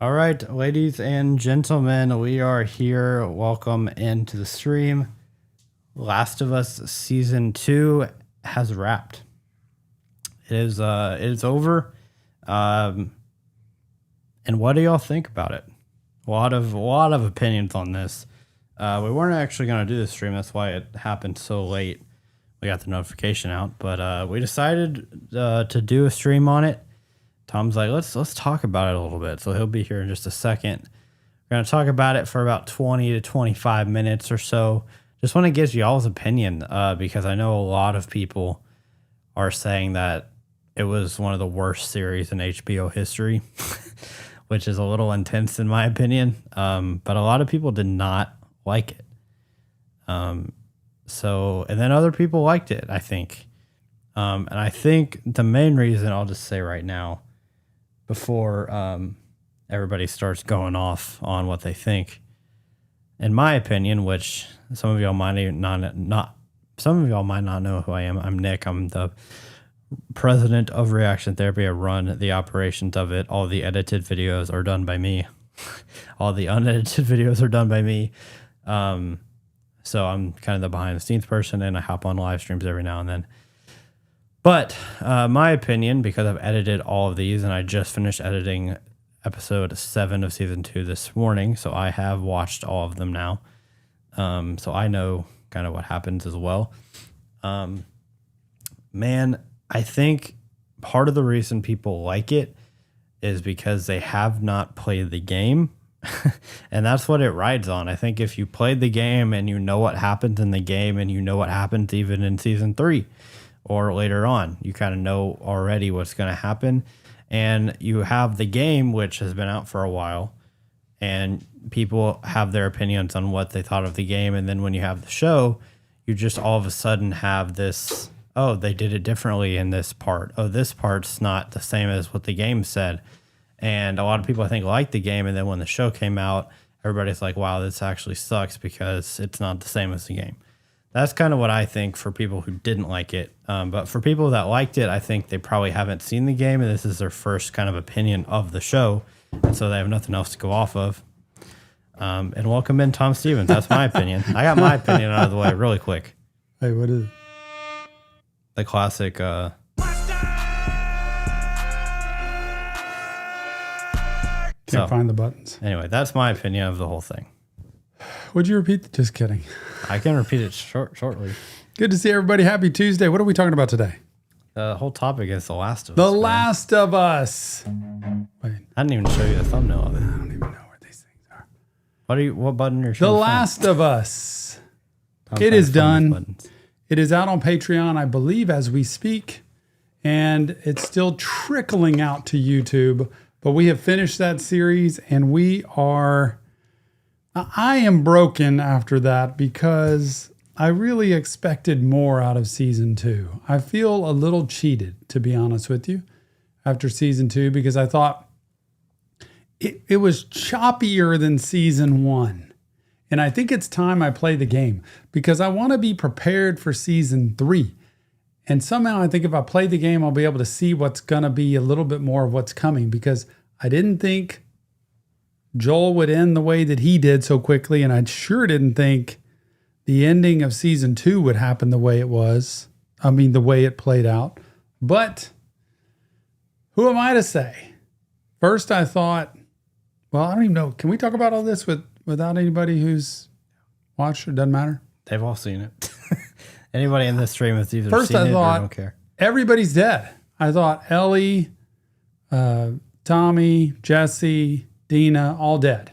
All right, ladies and gentlemen, we are here. Welcome into the stream. Last of Us Season 2 has wrapped. It is over. And what do y'all think about it? A lot of opinions on this. We weren't actually going to do the stream. That's why it happened so late. We got the notification out, but we decided to do a stream on it. Tom's like, let's talk about it a little bit. So he'll be here in just a second. We're going to talk about it for about 20 to 25 minutes or so. Just want to get y'all's opinion because I know a lot of people are saying that it was one of the worst series in HBO history, which is a little intense in my opinion. But a lot of people did not like it. And then other people liked it, I think. And I think the main reason, I'll just say right now, before everybody starts going off on what they think, in my opinion, which some of y'all might not know who I am. I'm Nick. I'm the president of Reaction Therapy. I run the operations of it. All the edited videos are done by me. All the unedited videos are done by me. So I'm kind of the behind the scenes person, and I hop on live streams every now and then. But my opinion, because I've edited all of these, and I just finished editing episode 7 of season 2 this morning, so I have watched all of them now. So I know kind of what happens as well. Man, I think part of the reason people like it is because they have not played the game. And that's what it rides on. I think if you played the game and you know what happens in the game and you know what happens even in season 3 or later on, you kind of know already what's going to happen. And you have the game, which has been out for a while, and people have their opinions on what they thought of the game. And then when you have the show, you just all of a sudden have this, oh, they did it differently in this part. Oh, this part's not the same as what the game said. And a lot of people, I think, like the game. And then when the show came out, everybody's like, wow, this actually sucks because it's not the same as the game. That's kind of what I think for people who didn't like it. But for people that liked it, I think they probably haven't seen the game, and this is their first kind of opinion of the show. And so they have nothing else to go off of. And welcome in, Tom Stevens. That's my opinion. I got my opinion out of the way really quick. Hey, what is it? The classic... Can't find the buttons. Anyway, that's my opinion of the whole thing. Would you repeat? Just kidding. I can repeat it shortly. Good to see everybody. Happy Tuesday. What are we talking about today? The whole topic is The Last of Us. The Last of Us. Wait. I didn't even show you the thumbnail of it. I don't even know where these things are. What button are you The showing? Last of Us. It is done. It is out on Patreon, I believe, as we speak. And it's still trickling out to YouTube. But we have finished that series, and I am broken after that because I really expected more out of season 2. I feel a little cheated, to be honest with you, after season 2, because I thought it was choppier than season 1. And I think it's time I play the game because I want to be prepared for season 3. And somehow I think if I play the game, I'll be able to see what's going to be a little bit more of what's coming, because I didn't think Joel would end the way that he did so quickly. And I sure didn't think the ending of season 2 would happen the way it was. I mean, the way it played out. But who am I to say? First, I thought, well, I don't even know. Can we talk about all this without anybody who's watched? It doesn't matter. They've all seen it. Anybody in this stream has either First, seen I it thought, or don't care. Everybody's dead. I thought Ellie, Tommy, Jesse, Dina, all dead.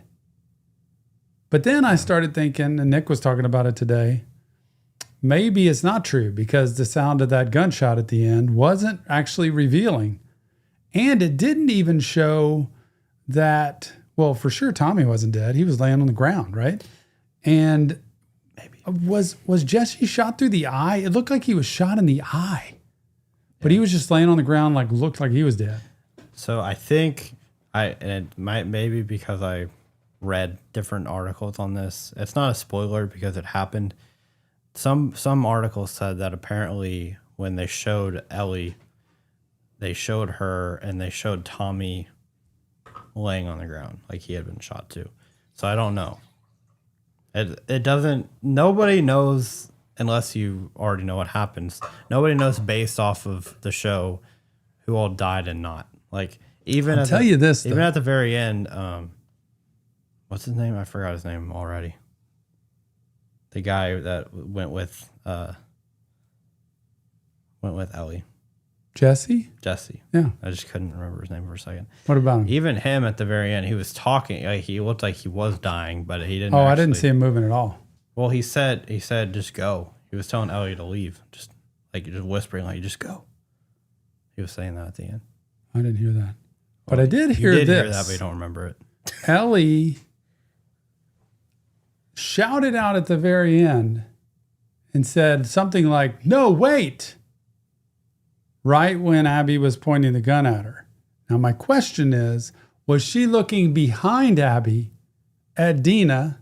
But then I started thinking, and Nick was talking about it today, maybe it's not true because the sound of that gunshot at the end wasn't actually revealing. And it didn't even show that, well, for sure Tommy wasn't dead. He was laying on the ground, right? And maybe was Jesse shot through the eye? It looked like he was shot in the eye. But he was just laying on the ground, like looked like he was dead. So I think and it might maybe because I read different articles on this. It's not a spoiler because it happened. Some articles said that apparently when they showed Ellie, they showed her and they showed Tommy laying on the ground like he had been shot too. So I don't know. It doesn't. Nobody knows unless you already know what happens. Nobody knows based off of the show who all died and not. Like even I'll tell you this, even though. at the very end. What's his name? I forgot his name already. The guy that went with Ellie. Jesse? Yeah. I just couldn't remember his name for a second. What about him? Even him at the very end, he was talking. Like, he looked like he was dying, but he didn't. I didn't see him moving at all. Well, he said, just go. He was telling Ellie to leave, just whispering, like, just go. He was saying that at the end. I didn't hear that, but I did hear you did this. hear that, but you don't remember it. Ellie shouted out at the very end and said something like, "No, wait!" right when Abby was pointing the gun at her. Now, my question is, was she looking behind Abby at Dina,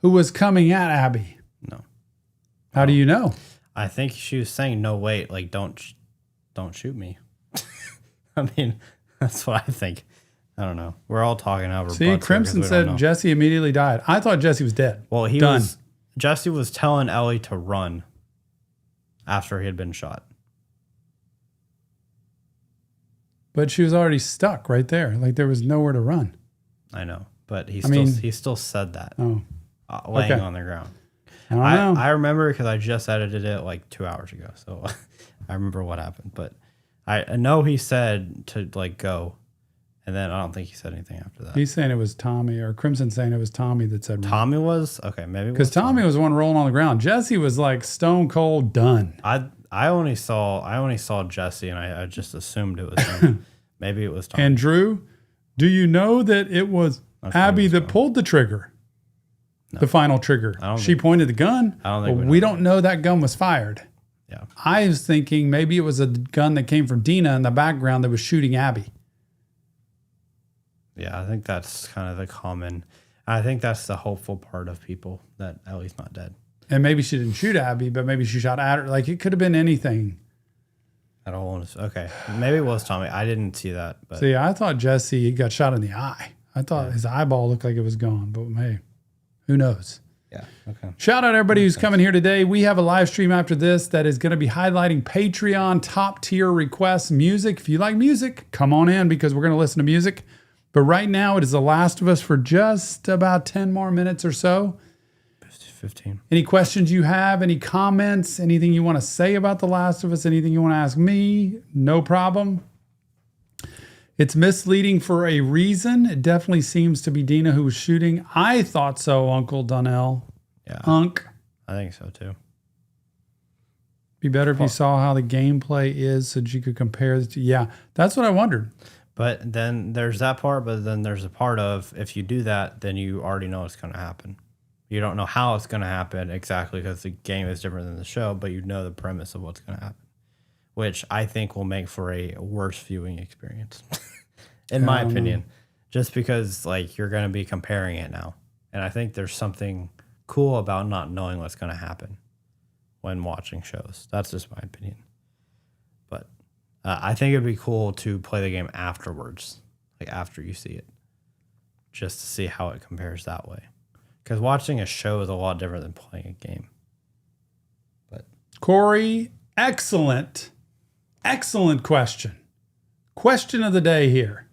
who was coming at Abby? No. How do you know? I think she was saying, "No, wait! Like, don't shoot me." I mean, that's what I think. I don't know. We're all talking over. See, Crimson said Jesse immediately died. I thought Jesse was dead. Well, Done. Jesse was telling Ellie to run after he had been shot. But she was already stuck right there. Like there was nowhere to run. I know, but he still said that. Oh, laying on the ground. I don't know. I remember because I just edited it like 2 hours ago, so I remember what happened. But I know he said to like go, and then I don't think he said anything after that. He's saying it was Tommy, or Crimson saying it was Tommy that said run. Tommy was okay, maybe Because Tommy was the one rolling on the ground. Jesse was like stone cold done. I only saw Jesse, and I just assumed it was him. Maybe it was Tommy. And Drew, do you know that it was Abby that pulled the trigger? No. The final trigger. She pointed the gun. I don't think we don't know that gun was fired. Yeah. I was thinking maybe it was a gun that came from Dina in the background that was shooting Abby. Yeah, I think that's kind of the common. I think that's the hopeful part of people, that Ellie's not dead. And maybe she didn't shoot Abby, but maybe she shot at her. Like it could have been anything. I don't want to. Okay, maybe it was Tommy. I didn't see that. But see, I thought Jesse got shot in the eye. I thought his eyeball looked like it was gone, but hey, who knows? Yeah. Okay. Shout out everybody who's coming here today. We have a live stream after this that is going to be highlighting Patreon top tier requests, music. If you like music, come on in because we're going to listen to music. But right now it is The Last of Us for just about 10 more minutes or so. 15. Any questions you have, any comments, anything you want to say about The Last of Us, anything you want to ask me, no problem. It's misleading for a reason. It definitely seems to be Dina who was shooting. I thought so, Uncle Donnell. Yeah. Unk. I think so too. Be better if you saw how the gameplay is so that you could compare the two. Yeah, that's what I wondered. But then there's that part, but then there's a part of if you do that, then you already know it's going to happen. You don't know how it's going to happen exactly because the game is different than the show, but you know the premise of what's going to happen, which I think will make for a worse viewing experience, in my opinion, just because like you're going to be comparing it now. And I think there's something cool about not knowing what's going to happen when watching shows. That's just my opinion. But I think it'd be cool to play the game afterwards, like after you see it, just to see how it compares that way. Because watching a show is a lot different than playing a game. But Corey, excellent question. Question of the day here.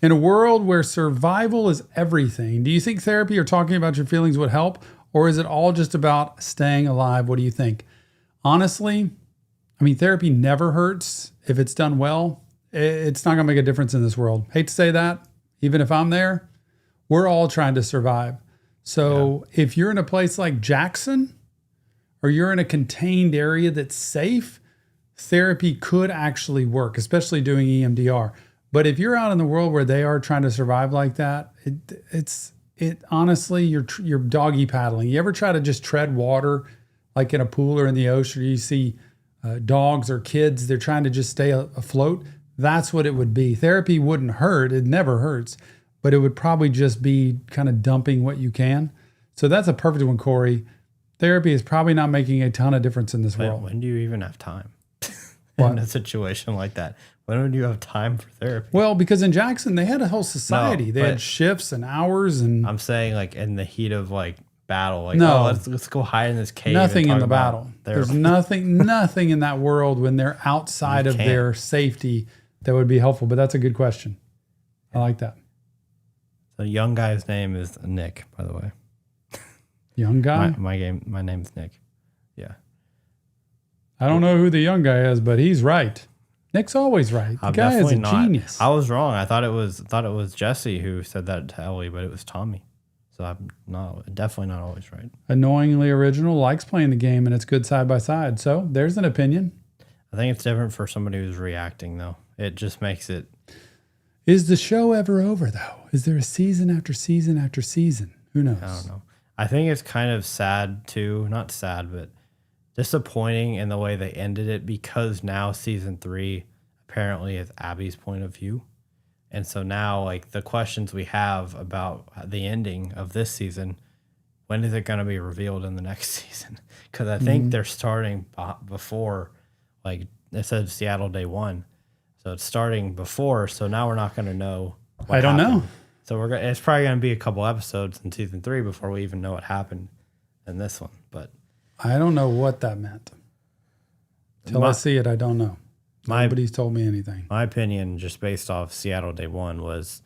In a world where survival is everything, do you think therapy or talking about your feelings would help? Or is it all just about staying alive? What do you think? Honestly, I mean, therapy never hurts if it's done well. It's not going to make a difference in this world. Hate to say that, even if I'm there. We're all trying to survive. So if you're in a place like Jackson, or you're in a contained area that's safe, therapy could actually work, especially doing EMDR. But if you're out in the world where they are trying to survive like that, it honestly, you're doggy paddling. You ever try to just tread water, like in a pool or in the ocean? You see dogs or kids, they're trying to just stay afloat. That's what it would be. Therapy wouldn't hurt. It never hurts. But it would probably just be kind of dumping what you can. So that's a perfect one, Corey. Therapy is probably not making a ton of difference in this world. When do you even have time? in a situation like that? When would you have time for therapy? Well, because in Jackson, they had a whole society. No, they had shifts and hours. And I'm saying like in the heat of like battle, like, No. let's go hide in this cave. nothing and in talk the about battle. therapy. There's nothing in that world when they're outside of their safety that would be helpful. But that's a good question. I like that. The young guy's name is Nick, by the way. Young guy? My name's Nick. Yeah. I don't know who the young guy is, but he's right. Nick's always right. The guy is a genius. I was wrong. I thought it was Jesse who said that to Ellie, but it was Tommy. So I'm definitely not always right. Annoyingly original, likes playing the game, and it's good side by side. So there's an opinion. I think it's different for somebody who's reacting, though. It just makes it. Is the show ever over, though? Is there a season after season after season? Who knows? I don't know. I think it's kind of sad, too. Not sad, but disappointing in the way they ended it, because now season 3 apparently is Abby's point of view. And so now, like, the questions we have about the ending of this season, when is it going to be revealed in the next season? Because I think they're starting before, like, it said Seattle day 1. So it's starting before. So now we're not going to know what I don't happened. know. So it's probably going to be a couple episodes in season 3 before we even know what happened in this one. But I don't know what that meant. Till I see it, I don't know. Nobody's told me anything. My opinion, just based off Seattle day 1, was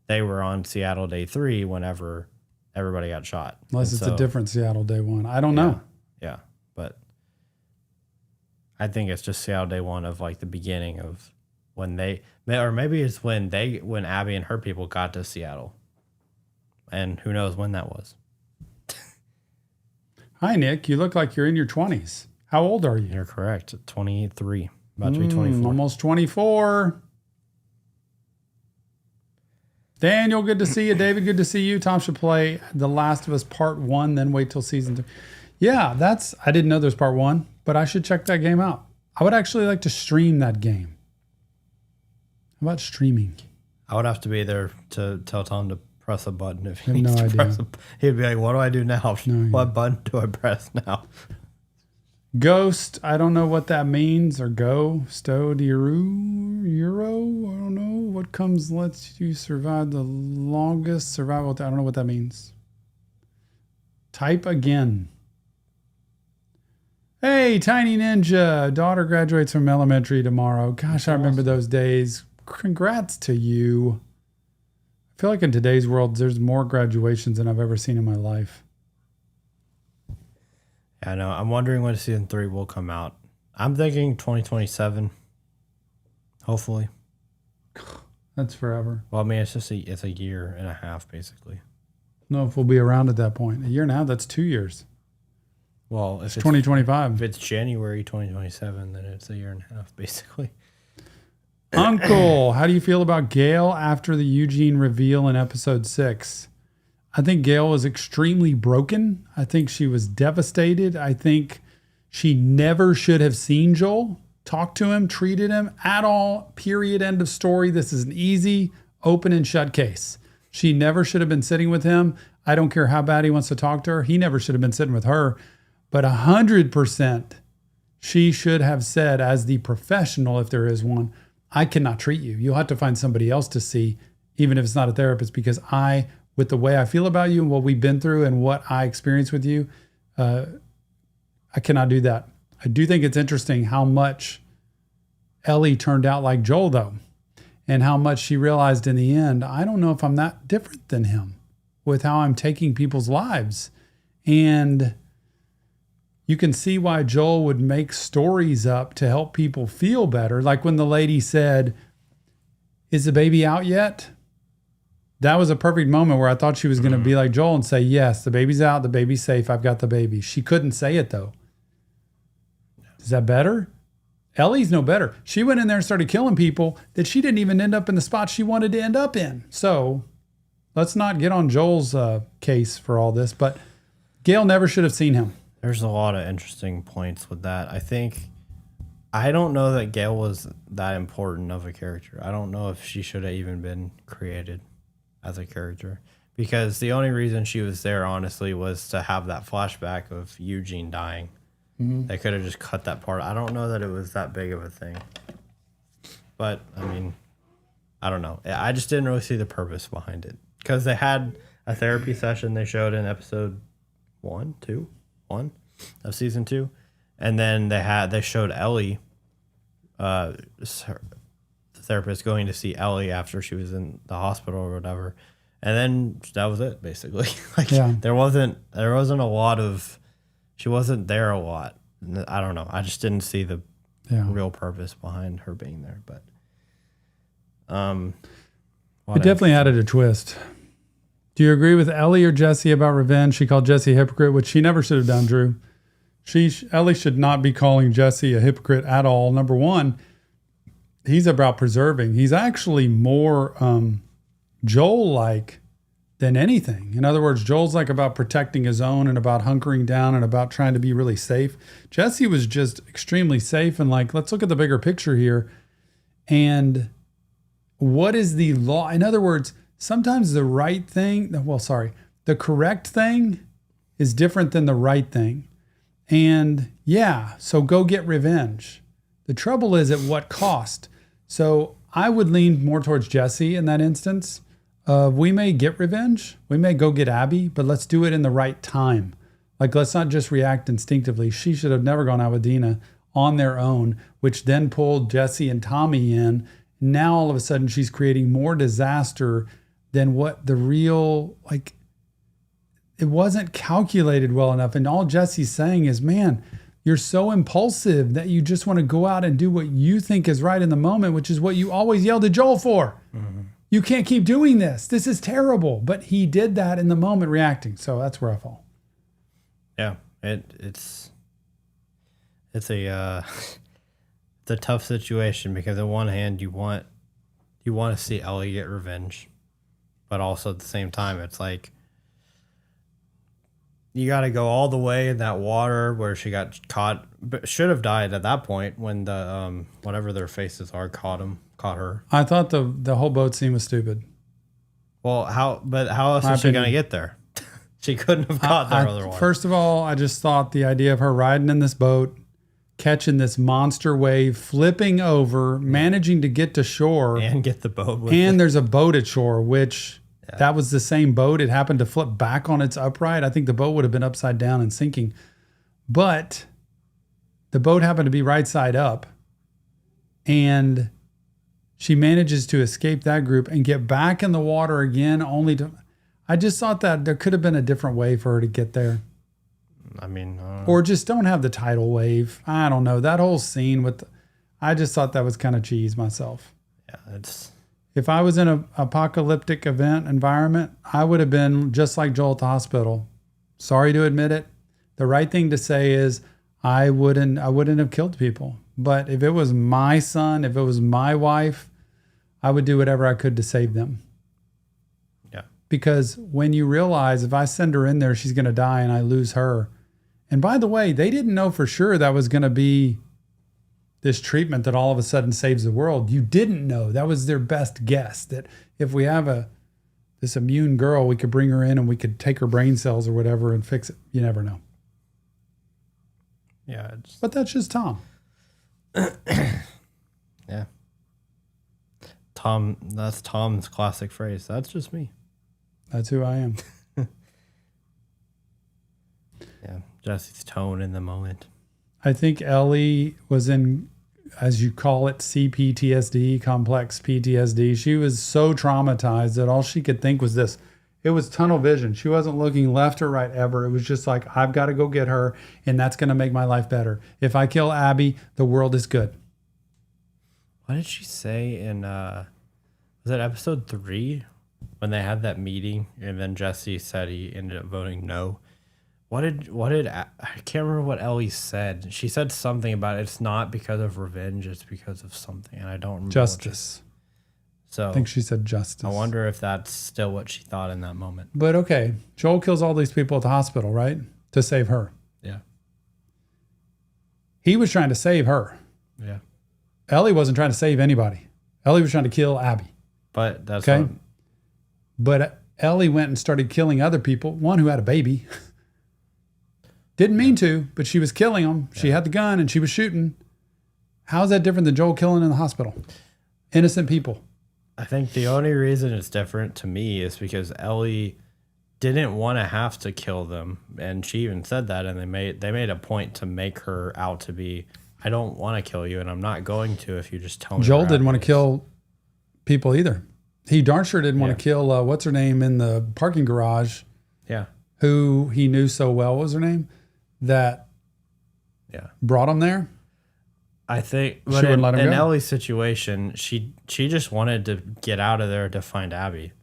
they were on Seattle day 3 whenever everybody got shot. Unless it's a different Seattle day 1. I don't know. Yeah, but I think it's just Seattle day 1 of like the beginning of when they, or maybe it's when Abby and her people got to Seattle. And who knows when that was. Hi, Nick. You look like you're in your 20s. How old are you? You're correct. 23. About to be 24. Almost 24. Daniel, good to see you. David, good to see you. Tom should play The Last of Us Part 1, then wait till Season 3. Yeah, I didn't know there's Part 1, but I should check that game out. I would actually like to stream that game. How about streaming? I would have to be there to tell Tom to press a button if he I have needs no to idea. press he'd be like, what do I do now? What button do I press now? Ghost, I don't know what that means. Or go, sto, euro, I don't know. What comes lets you survive the longest survival. I don't know what that means. Type again. Hey, Tiny Ninja. Daughter graduates from elementary tomorrow. Gosh, I remember those days. Congrats to you. I feel like in today's world, there's more graduations than I've ever seen in my life. Yeah, I know. I'm wondering when season 3 will come out. I'm thinking 2027. Hopefully. That's forever. Well, I mean, it's a year and a half, basically. No, if we'll be around at that point. A year and a half, that's 2 years. Well, if it's 2025. If it's January 2027, then it's a year and a half, basically. Uncle, how do you feel about Gail after the Eugene reveal in episode 6? I think Gail was extremely broken. I think she was devastated. I think she never should have seen Joel, talked to him, treated him at all. Period. End of story. This is an easy, open and shut case. She never should have been sitting with him. I don't care how bad he wants to talk to her. He never should have been sitting with her. But 100% she should have said, as the professional, if there is one, I cannot treat you. You'll have to find somebody else to see, even if it's not a therapist, because with the way I feel about you and what we've been through and what I experienced with you, I cannot do that. I do think it's interesting how much Ellie turned out like Joel, though, and how much she realized in the end, I don't know if I'm that different than him with how I'm taking people's lives. And you can see why Joel would make stories up to help people feel better. Like when the lady said, is the baby out yet? That was a perfect moment where I thought she was going to be like Joel and say, yes, the baby's out, the baby's safe, I've got the baby. She couldn't say it, though. Is that better? Ellie's no better. She went in there and started killing people that she didn't even end up in the spot she wanted to end up in. So let's not get on Joel's case for all this, but Gail never should have seen him. There's a lot of interesting points with that. I don't know that Gail was that important of a character. I don't know if she should have even been created as a character, because the only reason she was there, honestly, was to have that flashback of Eugene dying. They could have just cut that part. I don't know that it was that big of a thing. But, I mean, I don't know. I just didn't really see the purpose behind it. Because they had a therapy session they showed in episode 1 of season 2. And then they showed Ellie, the therapist, going to see Ellie after she was in the hospital or whatever. And then that was it, basically. There wasn't a lot of... She wasn't there a lot. I don't know. I just didn't see the real purpose behind her being there. But it definitely added a twist. Do you agree with Ellie or Jesse about revenge? She called Jesse a hypocrite, which she never should have done, Drew. Ellie should not be calling Jesse a hypocrite at all. Number one, he's about preserving. He's actually more Joel-like than anything. In other words, Joel's like about protecting his own and about hunkering down and about trying to be really safe. Jesse was just extremely safe and like, let's look at the bigger picture here. And what is the law? In other words, sometimes the correct thing is different than the right thing. And so go get revenge. The trouble is at what cost? So I would lean more towards Jesse in that instance. We may get revenge. We may go get Abby, but let's do it in the right time. Like, let's not just react instinctively. She should have never gone out with Dina on their own, which then pulled Jesse and Tommy in. Now, all of a sudden, she's creating more disaster than what the real, it wasn't calculated well enough. And all Jesse's saying is, man, you're so impulsive that you just want to go out and do what you think is right in the moment, which is what you always yelled at Joel for. Mm-hmm. You can't keep doing this. This is terrible. But he did that in the moment reacting. So that's where I fall. Yeah, it's a it's a tough situation because on one hand you want to see Ellie get revenge, but also at the same time it's like you got to go all the way in that water where she got caught, but should have died at that point when the whatever their faces are caught her. I thought the whole boat scene was stupid. Well, how else is she going to get there? She couldn't have caught there otherwise. First of all, I just thought the idea of her riding in this boat, catching this monster wave, flipping over, managing to get to shore. And get the boat. And there's a boat at shore, which that was the same boat. It happened to flip back on its upright. I think the boat would have been upside down and sinking. But the boat happened to be right side up. And she manages to escape that group and get back in the water again, only to... I just thought that there could have been a different way for her to get there. I mean... or just don't have the tidal wave. I don't know. That whole scene with... I just thought that was kind of cheese myself. Yeah, it's... If I was in an apocalyptic event environment, I would have been just like Joel at the hospital. Sorry to admit it. The right thing to say is I wouldn't have killed people. But if it was my son, if it was my wife, I would do whatever I could to save them. Yeah. Because when you realize if I send her in there, she's going to die and I lose her. And by the way, they didn't know for sure that was going to be this treatment that all of a sudden saves the world. You didn't know. That was their best guess, that if we have this immune girl, we could bring her in and we could take her brain cells or whatever and fix it. You never know. Yeah. But that's just Tom. Yeah. That's Tom's classic phrase. That's just me. That's who I am. Yeah. Jesse's tone in the moment. I think Ellie was in, as you call it, CPTSD, complex PTSD. She was so traumatized that all she could think was this. It was tunnel vision. She wasn't looking left or right ever. It was just like, I've got to go get her, and that's going to make my life better. If I kill Abby, the world is good. What did she say in, was it episode 3 when they had that meeting and then Jesse said he ended up voting no? I can't remember what Ellie said. She said something about it's not because of revenge, it's because of something. And I don't remember. Justice. So I think she said justice. I wonder if that's still what she thought in that moment. But okay, Joel kills all these people at the hospital, right? To save her. Yeah. He was trying to save her. Yeah. Ellie wasn't trying to save anybody. Ellie was trying to kill Abby. But that's okay. But Ellie went and started killing other people. One who had a baby. Didn't mean to, but she was killing him. She had the gun and she was shooting. How is that different than Joel killing in the hospital? Innocent people. I think the only reason it's different to me is because Ellie didn't want to have to kill them, and she even said that, and they made a point to make her out to be, I don't want to kill you, and I'm not going to if you just tell me. Joel didn't want to kill people either. He darn sure didn't want to kill what's her name in the parking garage. Yeah. Who he knew so well. What was her name? That brought him there. I think she wouldn't let him in go. Ellie's situation, she just wanted to get out of there to find Abby.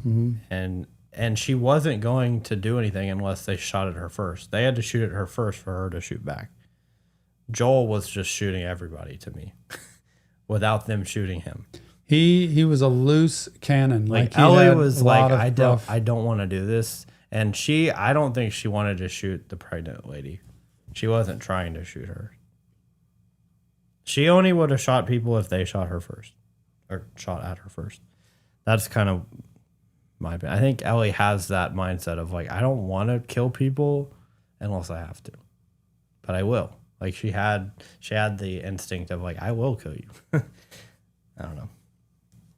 And she wasn't going to do anything unless they shot at her first. They had to shoot at her first for her to shoot back. Joel was just shooting everybody to me without them shooting him. He was a loose cannon. Like Ellie was like, I don't want to do this. And I don't think she wanted to shoot the pregnant lady. She wasn't trying to shoot her. She only would have shot people if they shot her first or shot at her first. That's kind of my opinion. I think Ellie has that mindset of like, I don't want to kill people unless I have to, but I will. Like she had the instinct of like, I will kill you. I don't know.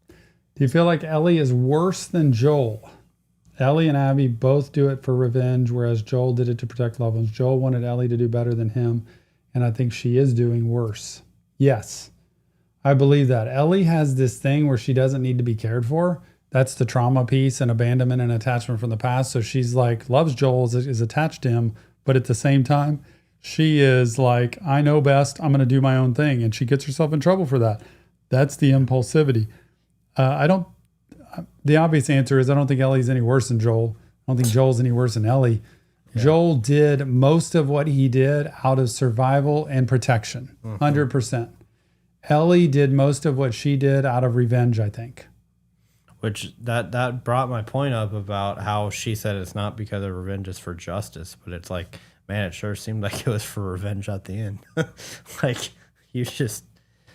Do you feel like Ellie is worse than Joel? Ellie and Abby both do it for revenge, whereas Joel did it to protect loved ones. Joel wanted Ellie to do better than him, and I think she is doing worse. Yes, I believe that. Ellie has this thing where she doesn't need to be cared for. That's the trauma piece and abandonment and attachment from the past. So she's like, loves Joel, is attached to him, but at the same time, she is like, I know best, I'm going to do my own thing. And she gets herself in trouble for that. That's the impulsivity. The obvious answer is I don't think Ellie's any worse than Joel. I don't think Joel's any worse than Ellie. Yeah. Joel did most of what he did out of survival and protection, 100%. Ellie did most of what she did out of revenge, I think. Which that brought my point up about how she said it's not because of revenge, it's for justice. But it's like, man, it sure seemed like it was for revenge at the end. Like you just.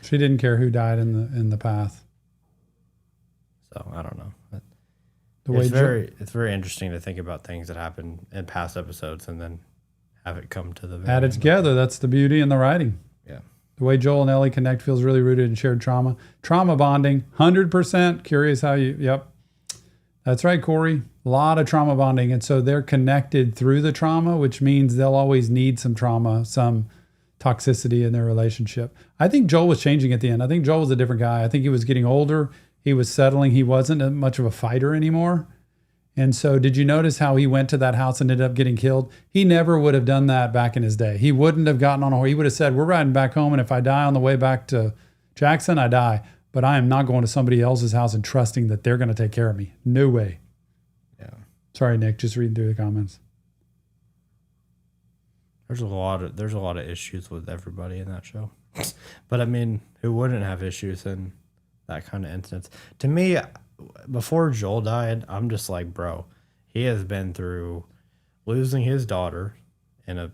She didn't care who died in the path. So I don't know. It's very interesting to think about things that happen in past episodes and then have it come to the add it together. That's the beauty in the writing. Yeah. The way Joel and Ellie connect feels really rooted in shared trauma. Trauma bonding, 100%. Curious how you, yep. That's right, Corey. A lot of trauma bonding. And so they're connected through the trauma, which means they'll always need some trauma, some toxicity in their relationship. I think Joel was changing at the end. I think Joel was a different guy. I think he was getting older. He was settling. He wasn't much of a fighter anymore. And so did you notice how he went to that house and ended up getting killed? He never would have done that back in his day. He wouldn't have gotten on a horse. He would have said, we're riding back home, and if I die on the way back to Jackson, I die. But I am not going to somebody else's house and trusting that they're going to take care of me. No way. Yeah. Sorry, Nick, just reading through the comments. There's a lot of issues with everybody in that show. But I mean, who wouldn't have issues in that kind of instance? To me, before Joel died, I'm just like, bro, he has been through losing his daughter in a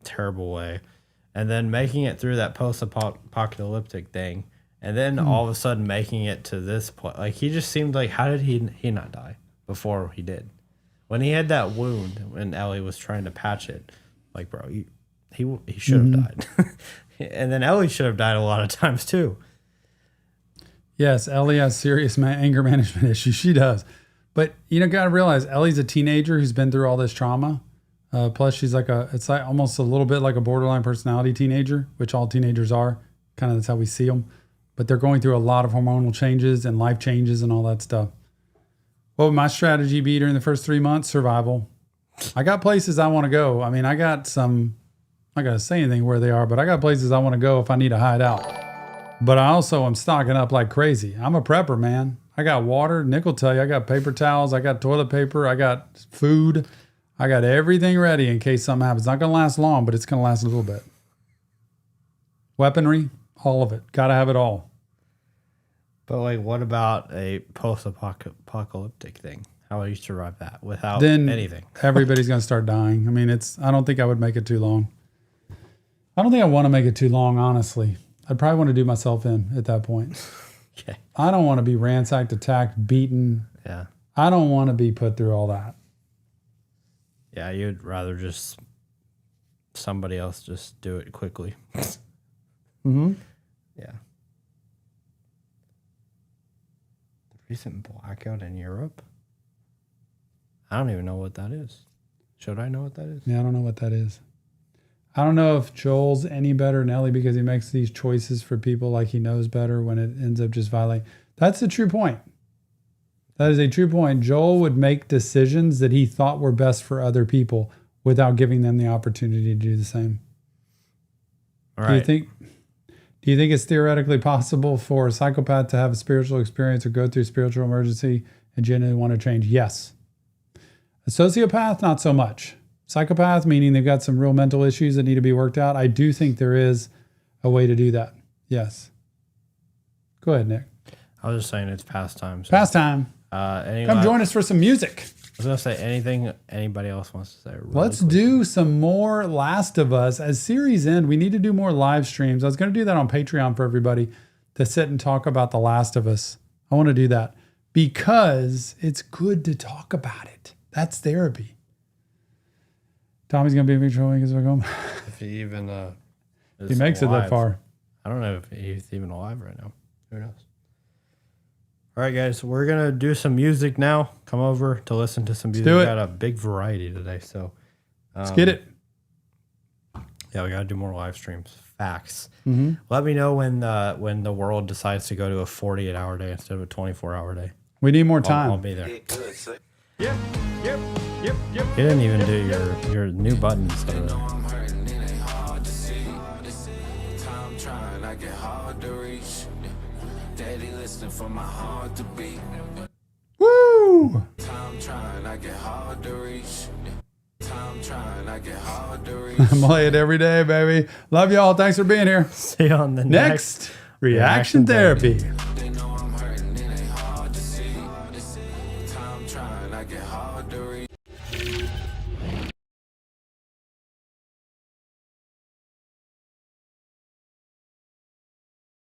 terrible way, and then making it through that post-apocalyptic thing, and then all of a sudden making it to this point. Like, he just seemed like, how did he not die before he did? When he had that wound and Ellie was trying to patch it, like, bro, he should have died. And then Ellie should have died a lot of times too. Yes, Ellie has serious anger management issues. She does. But, got to realize Ellie's a teenager who's been through all this trauma. Plus, she's it's like almost a little bit like a borderline personality teenager, which all teenagers are. Kind of that's how we see them. But they're going through a lot of hormonal changes and life changes and all that stuff. What would my strategy be during the first 3 months? Survival. I got places I want to go. I mean, I got some, I'm not going to say anything where they are, but I got places I want to go if I need to hide out. But I also am stocking up like crazy. I'm a prepper, man. I got water. Nick will tell you, I got paper towels. I got toilet paper. I got food. I got everything ready in case something happens. It's not going to last long, but it's going to last a little bit. Weaponry, all of it. Got to have it all. But like, what about a post-apocalyptic thing? How would you survive that without anything? Everybody's going to start dying. I mean, I don't think I would make it too long. I don't think I want to make it too long, honestly. I'd probably want to do myself in at that point. Okay. I don't want to be ransacked, attacked, beaten. Yeah. I don't want to be put through all that. Yeah, you'd rather just somebody else just do it quickly. Mm-hmm. Yeah. The recent blackout in Europe? I don't even know what that is. Should I know what that is? Yeah, I don't know what that is. I don't know if Joel's any better than Ellie because he makes these choices for people like he knows better when it ends up just violating. That's a true point. That is a true point. Joel would make decisions that he thought were best for other people without giving them the opportunity to do the same. All right. Do you think it's theoretically possible for a psychopath to have a spiritual experience or go through spiritual emergency and genuinely want to change? Yes. A sociopath, not so much. Psychopath, meaning they've got some real mental issues that need to be worked out. I do think there is a way to do that. Yes. Go ahead, Nick. I was just saying it's past time. So, Past time. Come join us for some music. I was going to say anything anybody else wants to say. Let's do some more Last of Us. As series end, we need to do more live streams. I was going to do that on Patreon for everybody to sit and talk about The Last of Us. I want to do that because it's good to talk about it. That's therapy. Tommy's going to be controlling as we go home. If he even he makes alive. it that far. I don't know if he's even alive right now. Who knows? All right, guys, we're going to do some music now. Come over to listen to some music. do We it. got a big variety today. So Let's get it. Yeah, we got to do more live streams. Facts. Mm-hmm. Let me know when the world decides to go to a 48-hour day instead of a 24-hour day. We need more time. I'll be there. Yep. You didn't even do your new buttons. Daddy listening for my heart to beat. Woo! Time trying, I get hard to reach. Time trying, I get hard to reach. I'm play it every day, baby. Love y'all. Thanks for being here. See you on the Next Reaction Therapy.